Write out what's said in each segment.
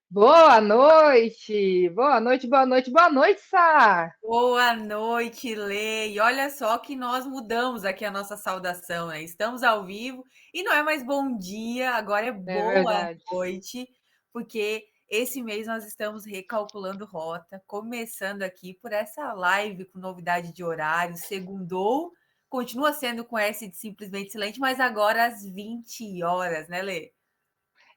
Boa noite! Boa noite, boa noite, boa noite, Sá! Boa noite, Lê. E olha só que nós mudamos aqui a nossa saudação, né? Estamos ao vivo e não é mais bom dia, agora é É boa verdade. noite, porque esse mês nós estamos recalculando rota, começando aqui por essa live com novidade de horário, segundou, continua sendo com S de Simplesmente Excelente, mas agora às 20 horas, né, Lê?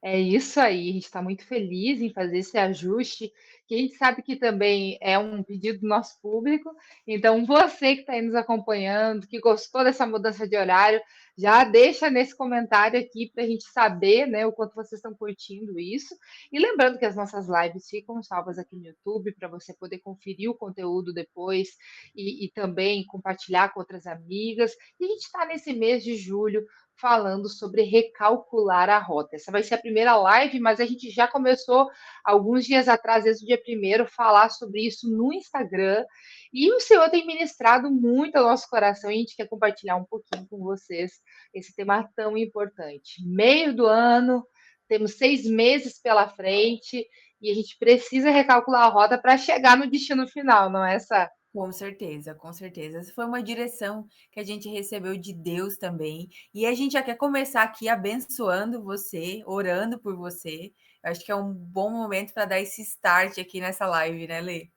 É isso aí, a gente está muito feliz em fazer esse ajuste, que a gente sabe que também é um pedido do nosso público. Então, você que está aí nos acompanhando, que gostou dessa mudança de horário, já deixa nesse comentário aqui para a gente saber, né, o quanto vocês estão curtindo isso. E lembrando que as nossas lives ficam salvas aqui no YouTube para você poder conferir o conteúdo depois e também compartilhar com outras amigas. E a gente está nesse mês de julho falando sobre recalcular a rota. Essa vai ser a primeira live, mas a gente já começou alguns dias atrás, desde o dia primeiro, falar sobre isso no Instagram. E o Senhor tem ministrado muito ao nosso coração e a gente quer compartilhar um pouquinho com vocês esse tema tão importante. Meio do ano, temos 6 meses pela frente e a gente precisa recalcular a rota para chegar no destino final, não é essa? Com certeza, com certeza. Essa foi uma direção que a gente recebeu de Deus também. E a gente já quer começar aqui abençoando você, orando por você. Eu acho que é um bom momento para dar esse start aqui nessa live, né, Lê?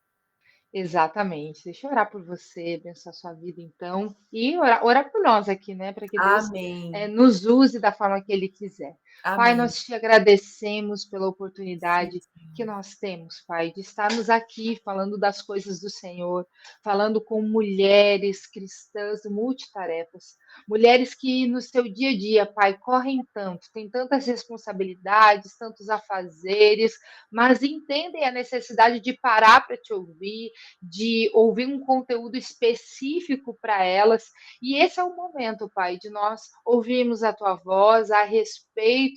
Exatamente. Deixa eu orar por você, abençoar a sua vida, então, e orar por nós aqui, né, para que Deus Amém. nos use da forma que Ele quiser. Pai, Amém. nós te agradecemos pela Sim, oportunidade que Senhor. nós temos, Pai, de estarmos aqui falando das coisas do Senhor, falando com mulheres cristãs multitarefas, mulheres que no seu dia a dia, Pai, correm tanto, têm tantas responsabilidades, tantos afazeres, mas entendem a necessidade de parar para te ouvir, de ouvir um conteúdo específico para elas. E esse é o momento, Pai, de nós ouvirmos a tua voz a respeito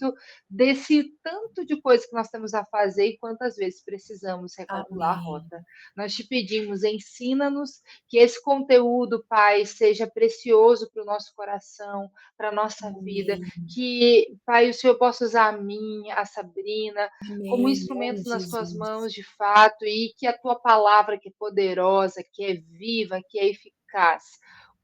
desse tanto de coisa que nós temos a fazer e quantas vezes precisamos recalcular a Amém. rota. Nós te pedimos, ensina-nos que esse conteúdo, Pai, seja precioso para o nosso coração, para a nossa vida, Amém. que, Pai, o Senhor possa usar a mim, a Sabrina, como Amém. Em nome instrumentos de nas tuas Jesus. mãos, de fato, e que a tua palavra, que é poderosa, que é viva, que é eficaz,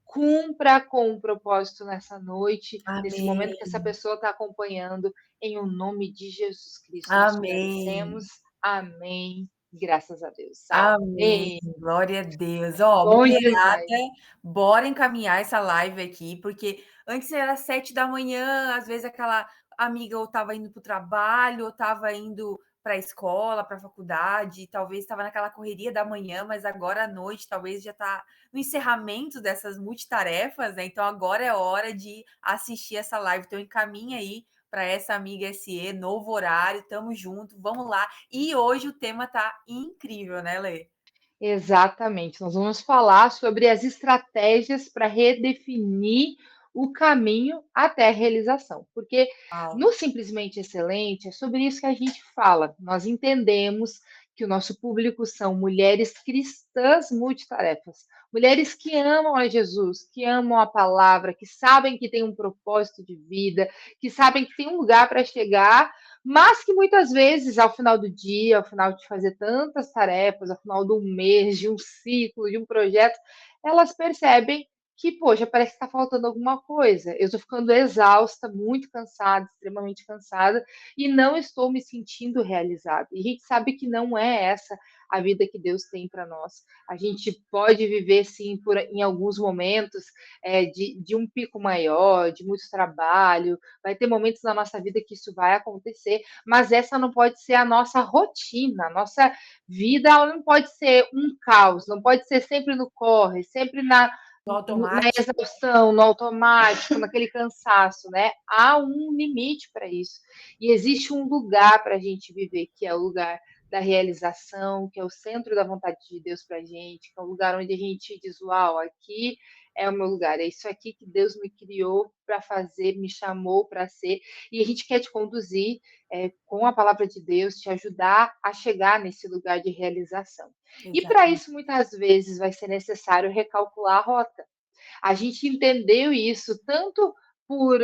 cumpra com o propósito nessa noite, nesse momento que Amém. essa pessoa está acompanhando, em o nome de Jesus Cristo. Nós te agradecemos. Amém. Amém. Graças a Deus. Amém, Amém. glória a Deus. Ó, Bom mulherada, demais. bora encaminhar essa live aqui, porque antes era 7 da manhã, às vezes aquela amiga ou estava indo para o trabalho, ou estava indo para a escola, para a faculdade, talvez estava naquela correria da manhã, mas agora à noite talvez já está no encerramento dessas multitarefas, né? Então agora é hora de assistir essa live. Então encaminha aí para essa amiga SE, novo horário, tamo junto, vamos lá. E hoje o tema tá incrível, né, Lê? Exatamente. Nós vamos falar sobre as estratégias para redefinir o caminho até a realização, porque Uau. no Simplesmente Excelente é sobre isso que a gente fala. Nós entendemos que o nosso público são mulheres cristãs multitarefas, mulheres que amam a Jesus, que amam a palavra, que sabem que tem um propósito de vida, que sabem que tem um lugar para chegar, mas que muitas vezes, ao final do dia, ao final de fazer tantas tarefas, ao final de um mês, de um ciclo, de um projeto, elas percebem que, poxa, parece que está faltando alguma coisa. Eu estou ficando exausta, muito cansada, extremamente cansada, e não estou me sentindo realizada. E a gente sabe que não é essa a vida que Deus tem para nós. A gente pode viver, sim, em alguns momentos de um pico maior, de muito trabalho, vai ter momentos na nossa vida que isso vai acontecer, mas essa não pode ser a nossa rotina, a nossa vida ela não pode ser um caos, não pode ser sempre no corre, sempre No na automático. exaustão, no automático, naquele cansaço, né? Há um limite para isso. E existe um lugar para a gente viver, que é o lugar da realização, que é o centro da vontade de Deus para a gente, que é o lugar onde a gente diz: Uau, aqui é o meu lugar, é isso aqui que Deus me criou para fazer, me chamou para ser, e a gente quer te conduzir com a palavra de Deus, te ajudar a chegar nesse lugar de realização. E para Exatamente. isso, muitas vezes, vai ser necessário recalcular a rota. A gente entendeu isso tanto por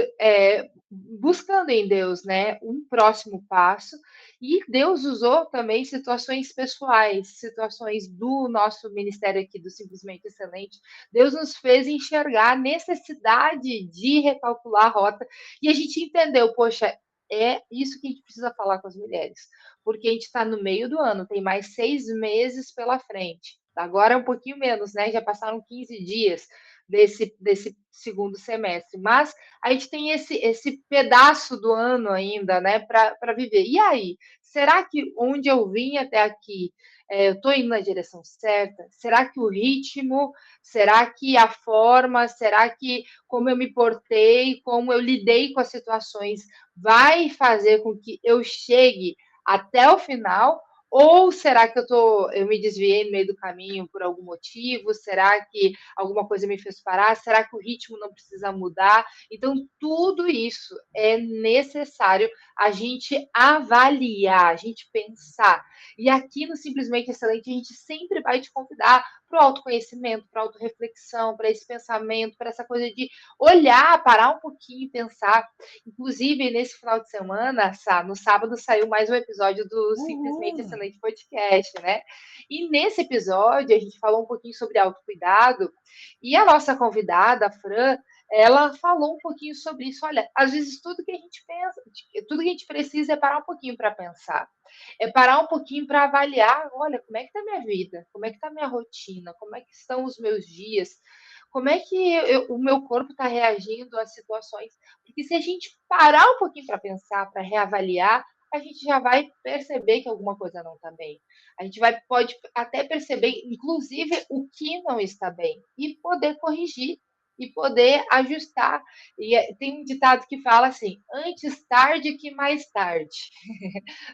buscando em Deus, né, um próximo passo, e Deus usou também situações pessoais, situações do nosso ministério aqui do Simplesmente Excelente. Deus nos fez enxergar a necessidade de recalcular a rota e a gente entendeu, poxa, é isso que a gente precisa falar com as mulheres, porque a gente está no meio do ano, tem mais 6 meses pela frente. Agora é um pouquinho menos, né? Já passaram 15 dias desse segundo semestre, mas a gente tem esse pedaço do ano ainda, né, para viver. E aí, será que onde eu vim até aqui, eu estou indo na direção certa? Será que o ritmo, será que a forma, será que como eu me portei, como eu lidei com as situações, vai fazer com que eu chegue até o final? Ou será que eu me desviei no meio do caminho por algum motivo? Será que alguma coisa me fez parar? Será que o ritmo não precisa mudar? Então, tudo isso é necessário a gente avaliar, a gente pensar. E aqui no Simplesmente Excelente, a gente sempre vai te convidar para o autoconhecimento, para a autorreflexão, para esse pensamento, para essa coisa de olhar, parar um pouquinho e pensar. Inclusive, nesse final de semana, no sábado, saiu mais um episódio do Simplesmente Uhum. Excelente Podcast, né? E nesse episódio, a gente falou um pouquinho sobre autocuidado, e a nossa convidada, a Fran, ela falou um pouquinho sobre isso. Olha, às vezes tudo que a gente pensa, tudo que a gente precisa é parar um pouquinho para pensar, é parar um pouquinho para avaliar, olha, como é que está minha vida, como é que está minha rotina, como é que estão os meus dias, como é que o meu corpo está reagindo às situações. Porque se a gente parar um pouquinho para pensar, para reavaliar, a gente já vai perceber que alguma coisa não está bem. A gente pode até perceber, inclusive, o que não está bem e poder corrigir e poder ajustar. E tem um ditado que fala assim: antes tarde que mais tarde.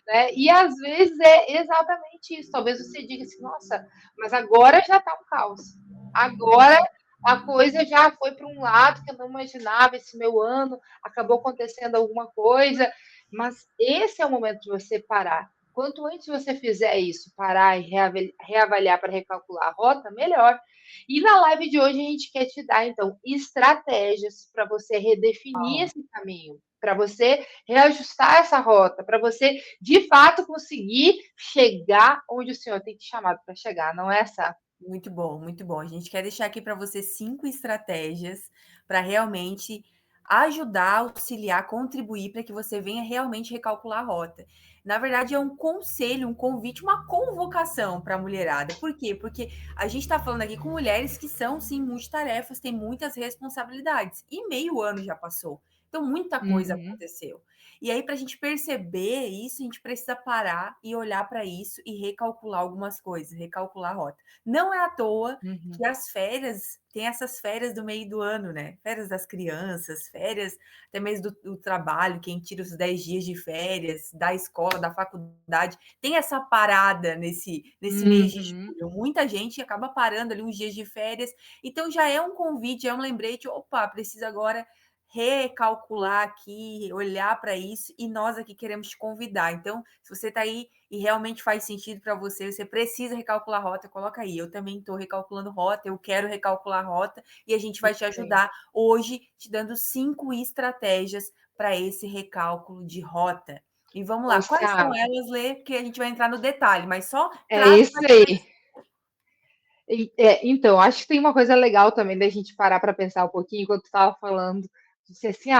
Né? E às vezes é exatamente isso. Talvez você diga assim: nossa, mas agora já está um caos. Agora a coisa já foi para um lado que eu não imaginava. Esse meu ano acabou acontecendo alguma coisa, mas esse é o momento de você parar. Quanto antes você fizer isso, parar e reavaliar para recalcular a rota, melhor. E na live de hoje a gente quer te dar, então, estratégias para você redefinir esse caminho, para você reajustar essa rota, para você, de fato, conseguir chegar onde o Senhor tem te chamado para chegar, não é essa? Muito bom, muito bom. A gente quer deixar aqui para você 5 estratégias para realmente ajudar, auxiliar, contribuir para que você venha realmente recalcular a rota. Na verdade, é um conselho, um convite, uma convocação para a mulherada. Por quê? Porque a gente está falando aqui com mulheres que são, sim, multitarefas, têm muitas responsabilidades. E meio ano já passou. Então, muita coisa Uhum, aconteceu. E aí, para a gente perceber isso, a gente precisa parar e olhar para isso e recalcular algumas coisas, recalcular a rota. Não é à toa que uhum. as férias tem essas férias do meio do ano, né? Férias das crianças, férias até mesmo do trabalho, quem tira os 10 dias de férias, da escola, da faculdade, tem essa parada nesse mês de Uhum. julho. Muita gente acaba parando ali uns dias de férias, então já é um convite, é um lembrete, opa, precisa agora recalcular aqui, olhar para isso, e nós aqui queremos te convidar. Então, se você está aí e realmente faz sentido para você, você precisa recalcular a rota, coloca aí. Eu também estou recalculando rota, eu quero recalcular a rota, e a gente vai te Isso aí. ajudar hoje, te dando 5 estratégias para esse recálculo de rota. E vamos lá, Ô, quais são Sá, elas, Lê? Porque a gente vai entrar no detalhe, mas só é traz isso aí. Então, acho que tem uma coisa legal também da gente parar para pensar um pouquinho enquanto tu estava falando. Disse assim,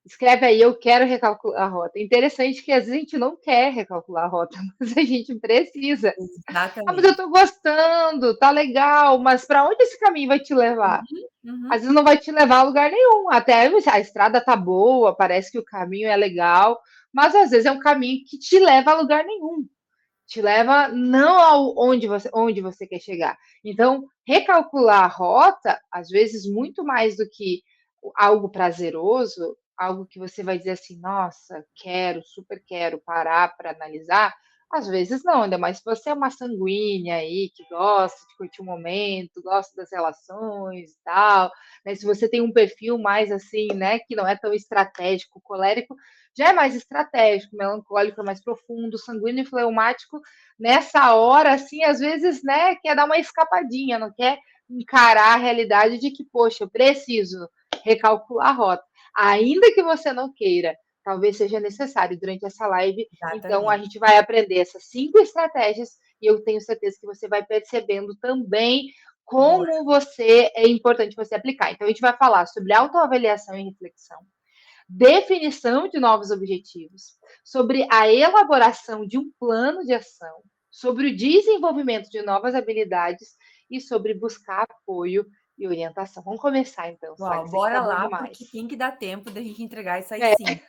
escreve aí, eu quero recalcular a rota. Interessante que às vezes a gente não quer recalcular a rota, mas a gente precisa. Ah, mas eu exatamente. estou gostando, tá legal, mas para onde esse caminho vai te levar? Uhum, Às uhum. vezes não vai te levar a lugar nenhum. Até a estrada tá boa, parece que o caminho é legal, mas às vezes é um caminho que te leva a lugar nenhum. Te leva não onde você quer chegar. Então, recalcular a rota, às vezes, muito mais do que algo prazeroso, algo que você vai dizer assim, nossa, quero, super quero parar para analisar, às vezes não, ainda mais se você é uma sanguínea aí, que gosta de curtir o momento, gosta das relações e tal, né? Se você tem um perfil mais assim, né, que não é tão estratégico, colérico, já é mais estratégico, melancólico é mais profundo, sanguíneo e fleumático, nessa hora, assim, às vezes, né, quer dar uma escapadinha, não quer encarar a realidade de que, poxa, eu preciso recalcular a rota. ainda que você não queira, talvez seja necessário durante essa live. Então, a Exatamente. gente vai aprender essas 5 estratégias e eu tenho certeza que você vai percebendo também Bora. como você é importante você aplicar. Então, a gente vai falar sobre autoavaliação e reflexão, definição de novos objetivos, sobre a elaboração de um plano de ação, sobre o desenvolvimento de novas habilidades e sobre buscar apoio e orientação. Vamos começar então, Sara, Uau, que isso aqui tá bora bom lá, porque demais. tem que dar tempo da gente entregar isso aí É, sim.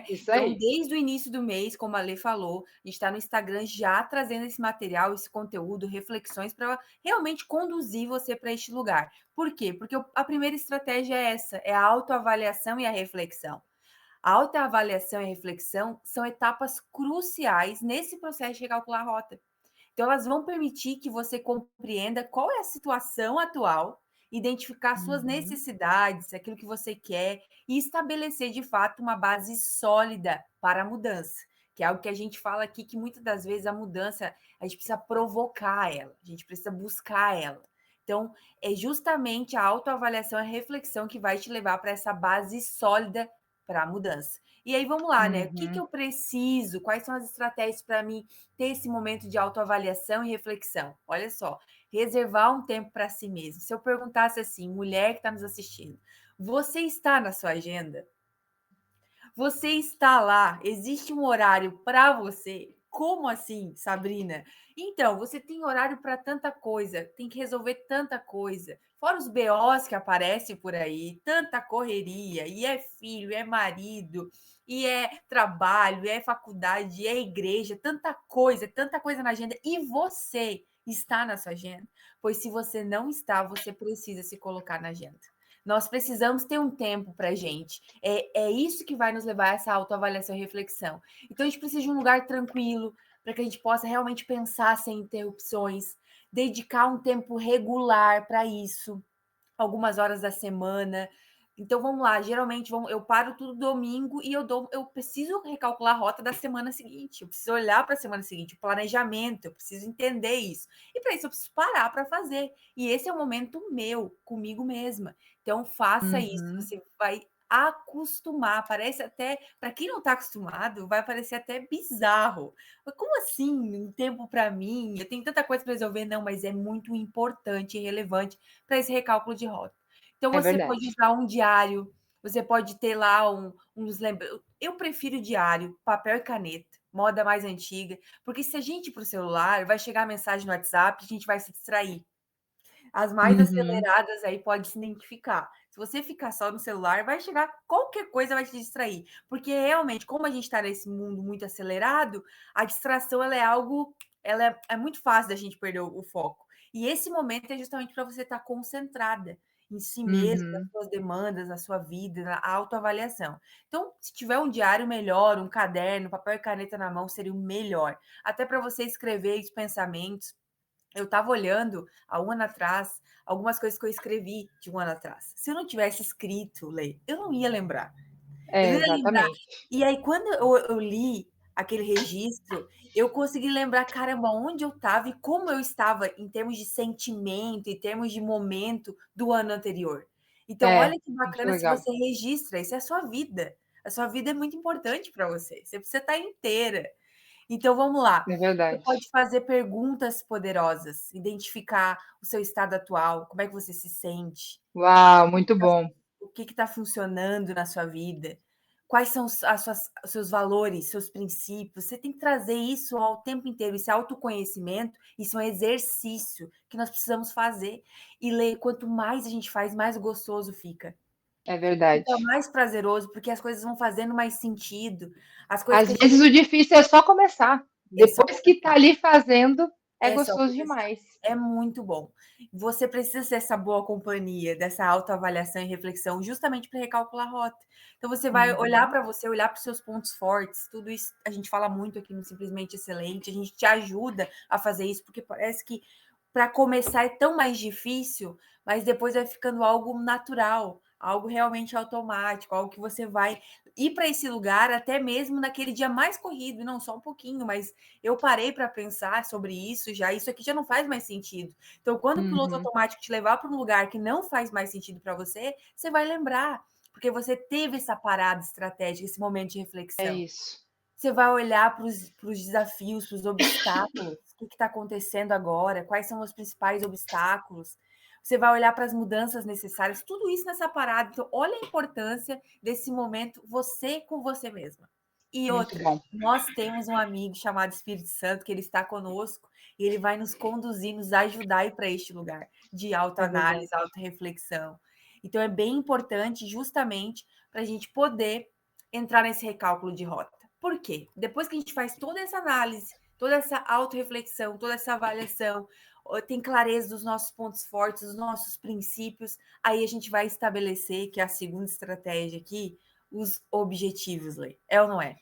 isso Então, aí. desde o início do mês, como a Lê falou, a gente está no Instagram já trazendo esse material, esse conteúdo, reflexões para realmente conduzir você para este lugar. Por quê? Porque a primeira estratégia é essa, é a autoavaliação e a reflexão. A autoavaliação e a reflexão são etapas cruciais nesse processo de recalcular a rota. Então, elas vão permitir que você compreenda qual é a situação atual, identificar suas Uhum, necessidades, aquilo que você quer e estabelecer de fato uma base sólida para a mudança, que é algo que a gente fala aqui que muitas das vezes a mudança a gente precisa provocar ela, a gente precisa buscar ela. Então, é justamente a autoavaliação e a reflexão que vai te levar para essa base sólida para a mudança. E aí vamos lá, né? O que uhum. eu preciso? Quais são as estratégias para mim ter esse momento de autoavaliação e reflexão? Olha só, reservar um tempo para si mesmo. Se eu perguntasse assim, mulher que está nos assistindo, você está na sua agenda? Você está lá? Existe um horário para você? Como assim, Sabrina? Então, você tem horário para tanta coisa, tem que resolver tanta coisa. Fora os BOs que aparecem por aí, tanta correria, e é filho, é marido, e é trabalho, e é faculdade, e é igreja, tanta coisa na agenda. E você está na sua agenda? Pois se você não está, você precisa se colocar na agenda. Nós precisamos ter um tempo para gente. É isso que vai nos levar a essa autoavaliação e reflexão. Então, a gente precisa de um lugar tranquilo, para que a gente possa realmente pensar sem interrupções, dedicar um tempo regular para isso, algumas horas da semana. Então vamos lá, geralmente eu paro tudo domingo e eu preciso recalcular a rota da semana seguinte, eu preciso olhar para a semana seguinte, o planejamento, eu preciso entender isso. E para isso eu preciso parar para fazer. E esse é o momento meu, comigo mesma. Então faça isso, Uhum. você vai acostumar, parece até, para quem não está acostumado, vai parecer até bizarro. Mas como assim, um tempo para mim? Eu tenho tanta coisa para resolver, não, mas é muito importante e relevante para esse recálculo de rota. Então, É você pode verdade. usar um diário, você pode ter lá uns lembretes. Eu prefiro diário, papel e caneta, moda mais antiga, porque se a gente ir para o celular, vai chegar a mensagem no WhatsApp, a gente vai se distrair. As mais Uhum. aceleradas aí pode se identificar. Se você ficar só no celular, vai chegar qualquer coisa vai te distrair. Porque realmente, como a gente está nesse mundo muito acelerado, a distração ela é algo, é muito fácil da gente perder o foco. E esse momento é justamente para você estar concentrada em si mesmo, nas Uhum. suas demandas, na sua vida, na autoavaliação. Então, se tiver um diário melhor, um caderno, papel e caneta na mão, seria o melhor. Até para você escrever os pensamentos, eu estava olhando há um ano atrás algumas coisas que eu escrevi de um ano atrás. Se eu não tivesse escrito, Lê, eu não ia lembrar. Eu É, não ia lembrar. exatamente. E aí, quando eu li aquele registro, eu consegui lembrar, caramba, onde eu estava e como eu estava em termos de sentimento, em termos de momento do ano anterior. Então, olha É, que muito bacana se legal. você registra, isso é a sua vida. A sua vida é muito importante para você. Você precisa estar inteira. Então vamos lá. É Você verdade. pode fazer perguntas poderosas, identificar o seu estado atual, como é que você se sente, Uau, muito bom. o que está funcionando na sua vida, quais são os seus valores, seus princípios. Você tem que trazer isso ao tempo inteiro. Esse autoconhecimento, isso é um exercício que nós precisamos fazer. E ler, quanto mais a gente faz, mais gostoso fica. É verdade. Fica mais prazeroso, porque as coisas vão fazendo mais sentido. As coisas que Às a gente vezes o difícil é só começar. é só Depois que tá começar. ali fazendo, é É só gostoso começar. demais. É muito bom. Você precisa ser essa boa companhia, dessa autoavaliação e reflexão, justamente para recalcular a rota. Então, você vai olhar Uhum, para você, olhar para os seus pontos fortes, tudo isso a gente fala muito aqui no Simplesmente Excelente, a gente te ajuda a fazer isso, porque parece que para começar é tão mais difícil, mas depois vai ficando algo natural, algo realmente automático, algo que você vai ir para esse lugar até mesmo naquele dia mais corrido, não só um pouquinho, mas eu parei para pensar sobre isso já, isso aqui já não faz mais sentido. Então, quando o piloto uhum. automático te levar para um lugar que não faz mais sentido para você, você vai lembrar. porque você teve essa parada estratégica, esse momento de É reflexão. isso. Você vai olhar para os desafios, para os obstáculos, o que está acontecendo agora, quais são os principais obstáculos. Você vai olhar para as mudanças necessárias, tudo isso nessa parada. Então, olha a importância desse momento, você com você mesma. E Muito outra, bom. nós temos um amigo chamado Espírito Santo, que ele está conosco, e ele vai nos conduzir, nos ajudar a ir para este lugar de É verdade. autoanálise, autorreflexão. Então, é bem importante, justamente, para a gente poder entrar nesse recálculo de rota. Por quê? Depois que a gente faz toda essa análise, toda essa autorreflexão, toda essa avaliação, tem clareza dos nossos pontos fortes, dos nossos princípios, aí a gente vai estabelecer, que é a segunda estratégia aqui, os objetivos, Lê. É ou não é?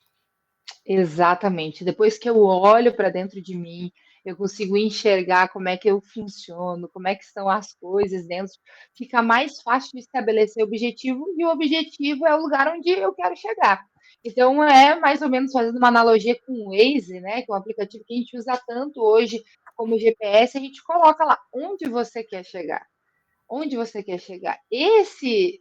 Exatamente. Depois que eu olho para dentro de mim, eu consigo enxergar como é que eu funciono, como é que estão as coisas dentro, fica mais fácil de estabelecer o objetivo, e o objetivo é o lugar onde eu quero chegar. Então, é mais ou menos fazendo uma analogia com o Waze, né, que é um aplicativo que a gente usa tanto hoje como GPS, a gente coloca lá onde você quer chegar. Onde você quer chegar. Esse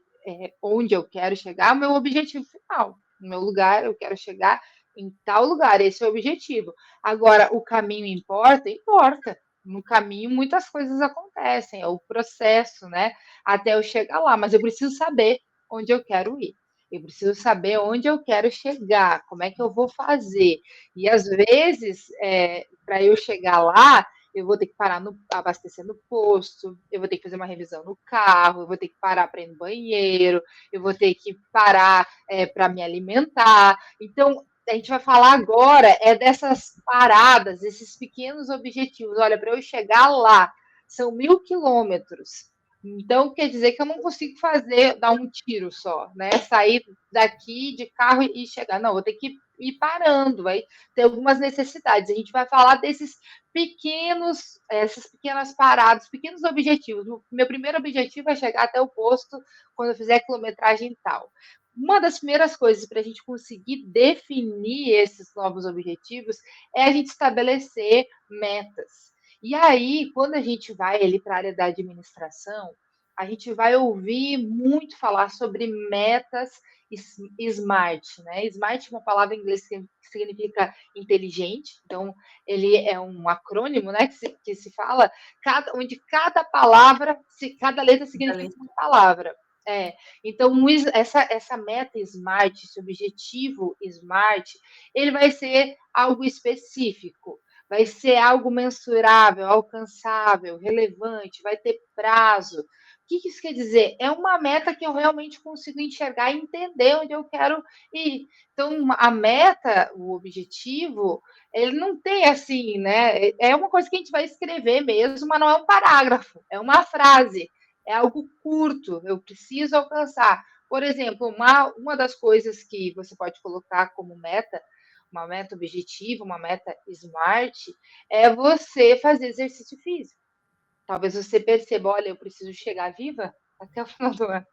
onde eu quero chegar é o meu objetivo final. No meu lugar, eu quero chegar em tal lugar. Esse é o objetivo. Agora, o caminho importa? Importa. No caminho, muitas coisas acontecem. É o processo, né? Até eu chegar lá. Mas eu preciso saber onde eu quero ir. Eu preciso saber onde eu quero chegar. Como é que eu vou fazer? E às vezes, para eu chegar lá, eu vou ter que parar no abastecer no posto, eu vou ter que fazer uma revisão no carro, eu vou ter que parar para ir no banheiro, eu vou ter que parar para me alimentar. Então, a gente vai falar agora dessas paradas, esses pequenos objetivos. Olha, para eu chegar lá, são 1.000 quilômetros. Então, quer dizer que eu não consigo dar um tiro só, né? Sair daqui de carro e chegar. Não, vou ter que ir parando, vai ter algumas necessidades. A gente vai falar essas pequenas paradas, pequenos objetivos. O meu primeiro objetivo é chegar até o posto quando eu fizer a quilometragem tal. Uma das primeiras coisas para a gente conseguir definir esses novos objetivos é a gente estabelecer metas. E aí, quando a gente vai ali para a área da administração, a gente vai ouvir muito falar sobre metas SMART, né? SMART é uma palavra em inglês que significa inteligente, então ele é um acrônimo, né, que se fala, onde cada palavra, cada letra significa uma palavra. Então, essa meta SMART, esse objetivo SMART, ele vai ser algo específico, vai ser algo mensurável, alcançável, relevante, vai ter prazo. O que isso quer dizer? É uma meta que eu realmente consigo enxergar e entender onde eu quero ir. Então, a meta, o objetivo, ele não tem assim, né? É uma coisa que a gente vai escrever mesmo, mas não é um parágrafo, é uma frase, é algo curto, eu preciso alcançar. Por exemplo, uma das coisas que você pode colocar como meta, uma meta objetiva, uma meta SMART, é você fazer exercício físico. Talvez você perceba, olha, eu preciso chegar viva até o final do ano.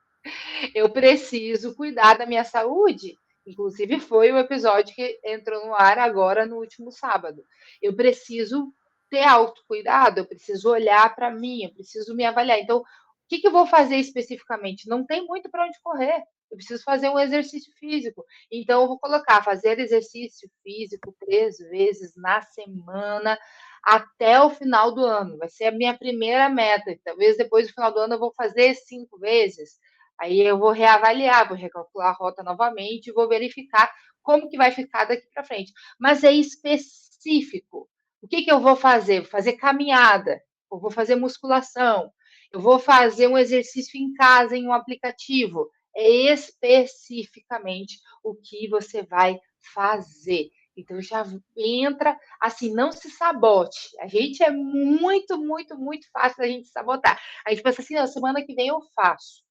Eu preciso cuidar da minha saúde. Inclusive, foi o episódio que entrou no ar agora no último sábado. Eu preciso ter autocuidado, eu preciso olhar para mim, eu preciso me avaliar. Então, o que eu vou fazer especificamente? Não tem muito para onde correr. Eu preciso fazer um exercício físico. Então, eu vou colocar fazer exercício físico 3 vezes na semana até o final do ano. Vai ser a minha primeira meta. Talvez depois do final do ano eu vou fazer 5 vezes. Aí eu vou reavaliar, vou recalcular a rota novamente e vou verificar como que vai ficar daqui para frente. Mas é específico. O que eu vou fazer? Vou fazer caminhada, eu vou fazer musculação, eu vou fazer um exercício em casa em um aplicativo. É especificamente o que você vai fazer. Então já entra assim, não se sabote. A gente é muito, muito, muito fácil da gente sabotar. A gente pensa assim, na semana que vem eu faço.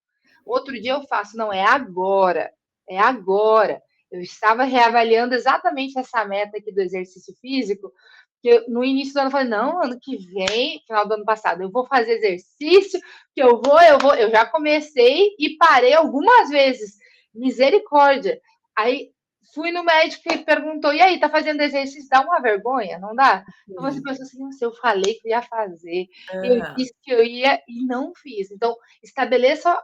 Outro dia eu faço, não, é agora, é agora. Eu estava reavaliando exatamente essa meta aqui do exercício físico, que no início do ano eu falei, não, ano que vem, final do ano passado, eu vou fazer exercício, que eu já comecei e parei algumas vezes. Misericórdia. Aí Fui no médico e ele perguntou: "E aí, tá fazendo exercício?" Dá uma vergonha, não dá? Então você Sim. pensa assim: "Nossa, eu falei que eu ia fazer, eu Aham. disse que eu ia e não fiz". Então, estabeleça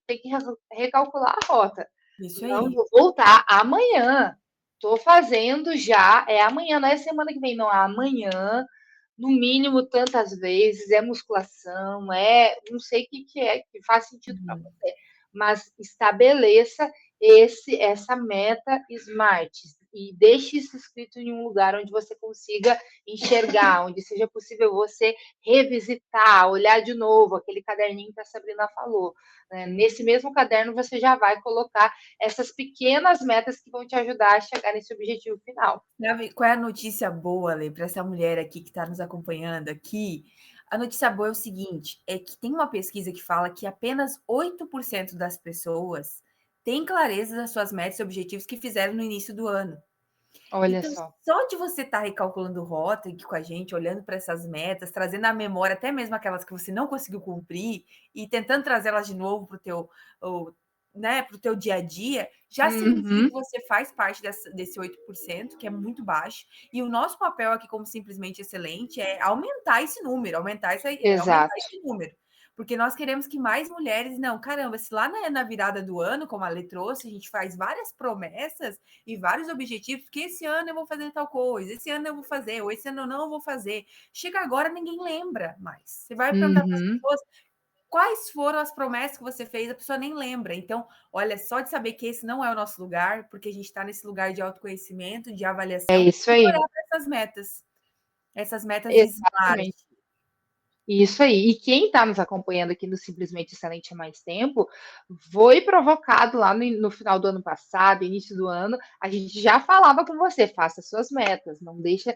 tem que recalcular a rota. Isso Não aí. vou voltar amanhã. Tô fazendo já, é amanhã, não é semana que vem não, é amanhã, no mínimo tantas vezes, é musculação, é não sei o que que é, que faz sentido para Uhum. você, mas estabeleça essa meta SMART e deixe isso escrito em um lugar onde você consiga enxergar, onde seja possível você revisitar, olhar de novo, aquele caderninho que a Sabrina falou, né. Nesse mesmo caderno você já vai colocar essas pequenas metas que vão te ajudar a chegar nesse objetivo final. Sabe qual é a notícia boa, Lê, para essa mulher aqui que está nos acompanhando aqui? A notícia boa é o seguinte, é que tem uma pesquisa que fala que apenas 8% das pessoas têm clareza das suas metas e objetivos que fizeram no início do ano. Olha Então, só. só de você estar recalculando rota aqui com a gente, olhando para essas metas, trazendo à memória até mesmo aquelas que você não conseguiu cumprir e tentando trazê-las de novo para o teu, né, para o teu dia a dia, já significa que Uhum, você faz parte desse 8%, que é muito baixo. E o nosso papel aqui, como simplesmente excelente, é aumentar esse número, aumentar exato. esse número. Porque nós queremos que mais mulheres, não, caramba, se lá na virada do ano, como a Lê trouxe, a gente faz várias promessas, e vários objetivos, que esse ano eu vou fazer tal coisa, esse ano eu vou fazer, ou esse ano eu não vou fazer. Chega agora, ninguém lembra mais. Você vai perguntar para as Uhum. pessoas quais foram as promessas que você fez, a pessoa nem lembra. Então, olha, só de saber que esse não é o nosso lugar, porque a gente está nesse lugar de autoconhecimento, de É avaliação, isso e aí. olhar para essas metas SMART. Exatamente. Isso aí. E quem está nos acompanhando aqui no Simplesmente Excelente há mais tempo, foi provocado lá no final do ano passado, início do ano, a gente já falava com você, faça suas metas, não deixe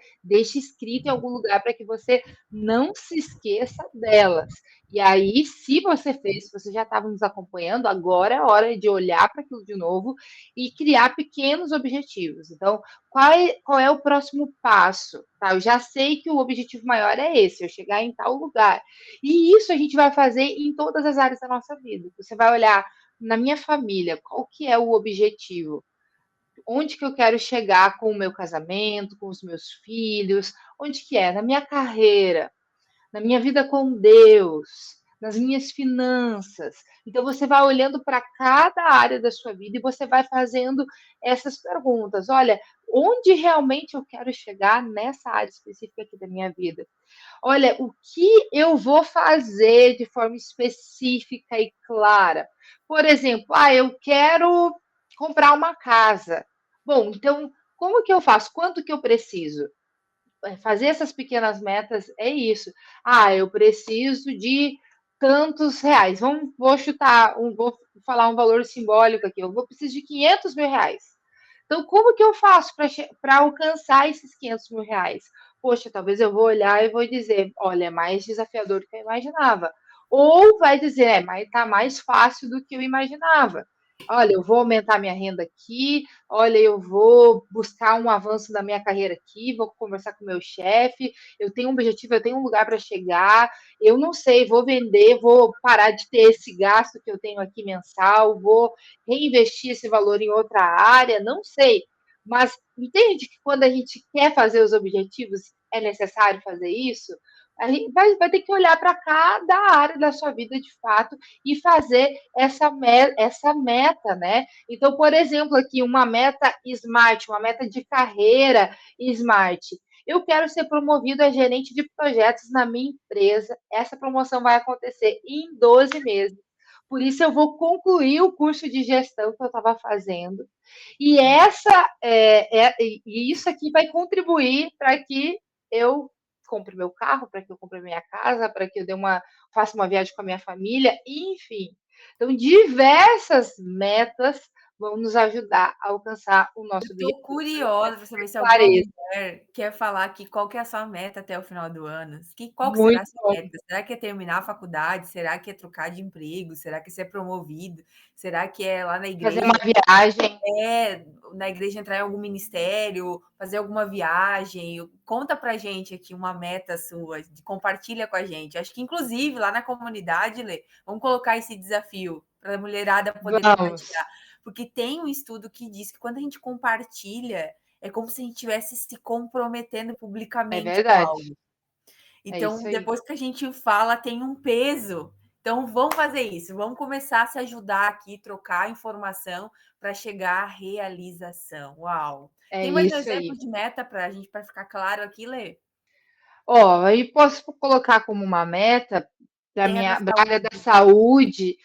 escrito em algum lugar para que você não se esqueça delas. E aí, se você fez, se você já estava nos acompanhando, agora é hora de olhar para aquilo de novo e criar pequenos objetivos. Então, qual é o próximo passo? Tá, eu já sei que o objetivo maior é esse, eu chegar em tal lugar. E isso a gente vai fazer em todas as áreas da nossa vida. Você vai olhar na minha família, qual que é o objetivo? Onde que eu quero chegar com o meu casamento, com os meus filhos? Onde que é? Na minha carreira, na minha vida com Deus, nas minhas finanças. Então você vai olhando para cada área da sua vida e você vai fazendo essas perguntas. Olha, onde realmente eu quero chegar nessa área específica aqui da minha vida? Olha, o que eu vou fazer de forma específica e clara? Por exemplo, eu quero comprar uma casa. Bom, então como que eu faço? Quanto que eu preciso? Fazer essas pequenas metas é isso. Eu preciso de tantos reais. Vou chutar, vou falar um valor simbólico aqui. Eu vou precisar de 500 mil reais. Então, como que eu faço para alcançar esses 500 mil reais? Poxa, talvez eu vou olhar e vou dizer, olha, é mais desafiador do que eu imaginava. Ou vai dizer, mas está mais fácil do que eu imaginava. Olha, eu vou aumentar minha renda aqui, olha, eu vou buscar um avanço na minha carreira aqui, vou conversar com o meu chefe, eu tenho um objetivo, eu tenho um lugar para chegar, eu não sei, vou vender, vou parar de ter esse gasto que eu tenho aqui mensal, vou reinvestir esse valor em outra área, não sei. Mas entende que quando a gente quer fazer os objetivos, é necessário fazer isso? A gente vai ter que olhar para cada área da sua vida de fato e fazer essa meta, né? Então, por exemplo, aqui uma meta SMART, uma meta de carreira SMART. Eu quero ser promovido a gerente de projetos na minha empresa. Essa promoção vai acontecer em 12 meses. Por isso, eu vou concluir o curso de gestão que eu estava fazendo. E e isso aqui vai contribuir para que eu compre meu carro, para que eu compre minha casa, para que eu faça uma viagem com a minha família, enfim. Então, diversas metas vão nos ajudar a alcançar o Eu nosso tô objetivo. curiosa para saber se alguma Clareza. mulher quer falar aqui qual que é a sua meta até o final do ano. Qual que será Muito a sua bom. meta? Será que é terminar a faculdade? Será que é trocar de emprego? Será que é ser promovido? Será que é lá na Fazer uma igreja viagem. entrar em algum ministério, fazer alguma viagem? Conta pra gente aqui uma meta sua, compartilha com a gente. Acho que inclusive lá na comunidade, Lê, vamos colocar esse desafio para a mulherada poder Vamos. compartilhar. Porque tem um estudo que diz que quando a gente compartilha, é como se a gente estivesse se comprometendo É publicamente com verdade. algo. É Então, isso aí. depois que a gente fala, tem um peso. Então, vamos fazer isso. Vamos começar a se ajudar aqui, trocar informação para chegar à realização. Uau! É Tem mais um isso exemplo aí. de meta para a gente, para ficar claro aqui, Lê? Ó, aí posso colocar como uma meta Tem a da da área da saúde. saúde,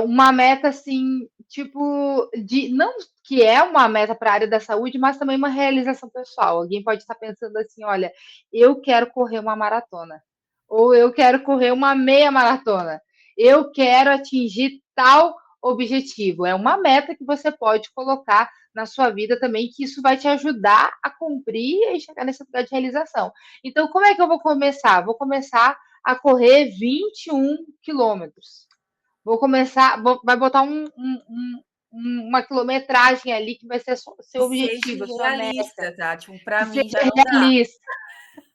uma meta assim, tipo, de não que é uma meta para a área da saúde, mas também uma realização pessoal. Alguém pode estar pensando assim: olha, eu quero correr uma maratona, ou eu quero correr uma meia maratona, eu quero atingir tal objetivo. É uma meta que você pode colocar na sua vida também, que isso vai te ajudar a cumprir e chegar nesse lugar de realização. Então, como é que eu vou começar? Vou começar a correr 21 quilômetros. Vai botar uma quilometragem ali que vai ser seu Que seja objetivo, a sua meta, realista, tá? Tipo, para que mim seja já não dá. realista.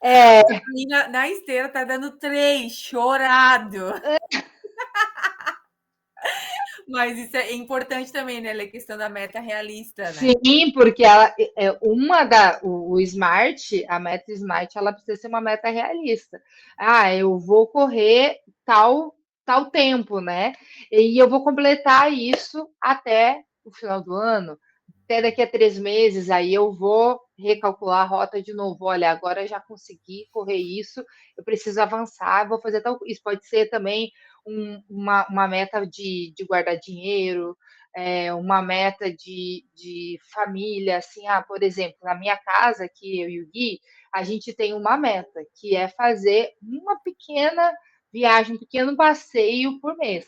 É, Pra mim, na esteira tá dando 3, chorado. Mas isso é importante também, né? A questão da meta realista, né? sim, porque ela é o Smart, a meta Smart, ela precisa ser uma meta realista. Ah, eu vou correr tal tempo, né? E eu vou completar isso até o final do ano, até daqui a 3 meses, aí eu vou recalcular a rota de novo. Olha, agora eu já consegui correr isso, eu preciso avançar, vou fazer tal. Isso pode ser também uma meta de guardar dinheiro, uma meta de família, assim, por exemplo, na minha casa, aqui eu e o Gui, a gente tem uma meta, que é fazer uma pequena viagem, um pequeno passeio por mês.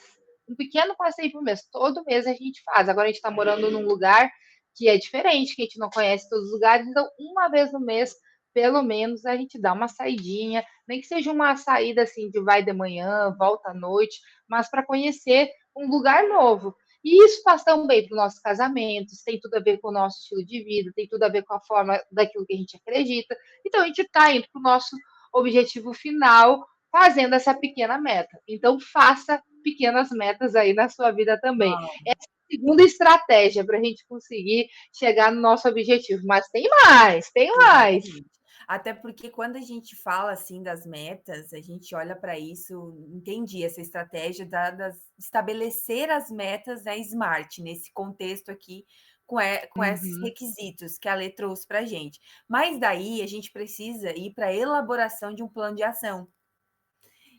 Um pequeno passeio por mês. Todo mês a gente faz. Agora a gente está morando num lugar que é diferente, que a gente não conhece todos os lugares, então uma vez no mês, pelo menos, a gente dá uma saidinha, nem que seja uma saída assim de vai de manhã, volta à noite, mas para conhecer um lugar novo. E isso faz também para o nosso casamento, isso tem tudo a ver com o nosso estilo de vida, tem tudo a ver com a forma daquilo que a gente acredita. Então, a gente está indo para o nosso objetivo final, fazendo essa pequena meta. Então, faça pequenas metas aí na sua vida também. Uau. Essa é a segunda estratégia para a gente conseguir chegar no nosso objetivo. Mas tem mais, tem mais. Exatamente. Até porque quando a gente fala assim das metas, a gente olha para isso, entendi essa estratégia das estabelecer as metas da Smart nesse contexto aqui com esses Uhum, requisitos que a Lê trouxe para a gente. Mas daí a gente precisa ir para a elaboração de um plano de ação.